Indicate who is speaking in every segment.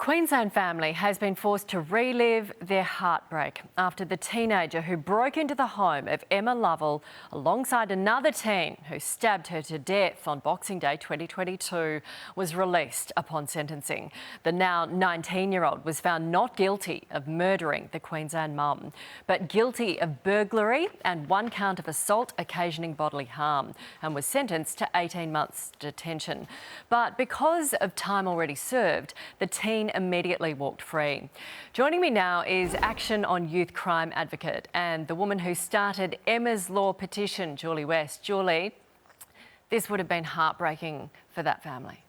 Speaker 1: Queensland family has been forced to relive their heartbreak after the teenager who broke into the home of Emma Lovell alongside another teen who stabbed her to death on Boxing Day 2022 was released upon sentencing. The now 19-year-old was found not guilty of murdering the Queensland mum, but guilty of burglary and one count of assault occasioning bodily harm, and was sentenced to 18 months detention. But because of time already served, the teen immediately walked free. Joining me now is Action on Youth Crime advocate and the woman who started Emma's Law petition, Julie West. Julie, this would have been heartbreaking for that family.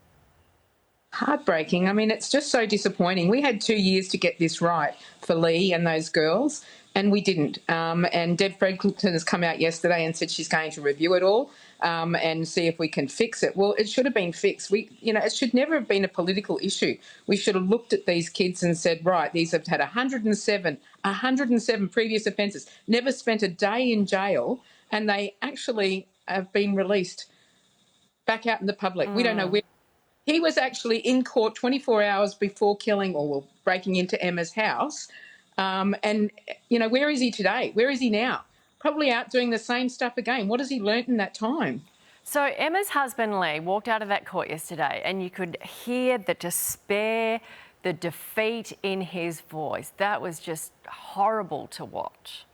Speaker 2: Heartbreaking. I mean, it's just so disappointing. We had 2 years to get this right for Lee and those girls, and we didn't. And Deb Fredington has come out yesterday and said she's going to review it all and see if we can fix it. Well, it should have been fixed. It should never have been a political issue. We should have looked at these kids and said, right, these have had 107 previous offences, never spent a day in jail, and they actually have been released back out in the public. We don't know where. He was actually in court 24 hours before killing or breaking into Emma's house. Where is he today? Where is he now? Probably out doing the same stuff again. What has he learnt in that time?
Speaker 1: So Emma's husband, Lee, walked out of that court yesterday and you could hear the despair, the defeat in his voice. That was just horrible to watch.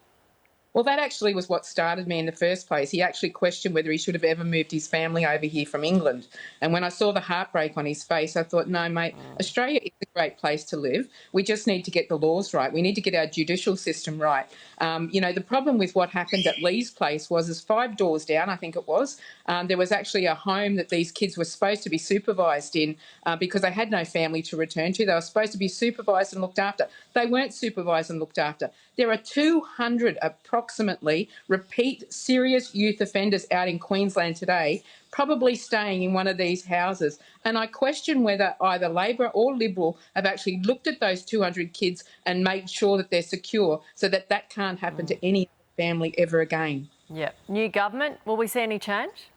Speaker 2: Well, that actually was what started me in the first place. He actually questioned whether he should have ever moved his family over here from England. And when I saw the heartbreak on his face, I thought, no, mate, Australia is a great place to live. We just need to get the laws right. We need to get our judicial system right. The problem with what happened at Lee's place was 5 doors down, I think it was, there was actually a home that these kids were supposed to be supervised in because they had no family to return to. They were supposed to be supervised and looked after. They weren't supervised and looked after. There are 200 approximately repeat serious youth offenders out in Queensland today, probably staying in one of these houses. And I question whether either Labor or Liberal have actually looked at those 200 kids and made sure that they're secure so that that can't happen to any family ever again.
Speaker 1: Yeah. New government, will we see any change?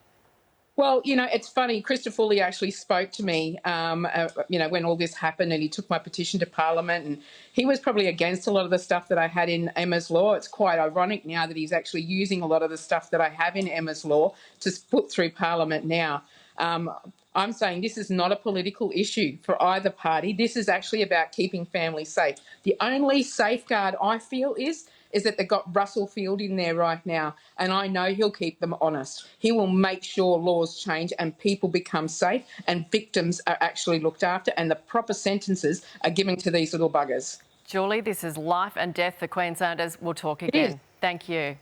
Speaker 2: Well, it's funny. Christopher Foley actually spoke to me, when all this happened, and he took my petition to Parliament, and he was probably against a lot of the stuff that I had in Emma's Law. It's quite ironic now that he's actually using a lot of the stuff that I have in Emma's Law to put through Parliament now. I'm saying this is not a political issue for either party. This is actually about keeping families safe. The only safeguard I feel is that they've got Russell Field in there right now, and I know he'll keep them honest. He will make sure laws change and people become safe and victims are actually looked after and the proper sentences are given to these little buggers.
Speaker 1: Julie, this is life and death for Queenslanders. We'll talk again. Thank you.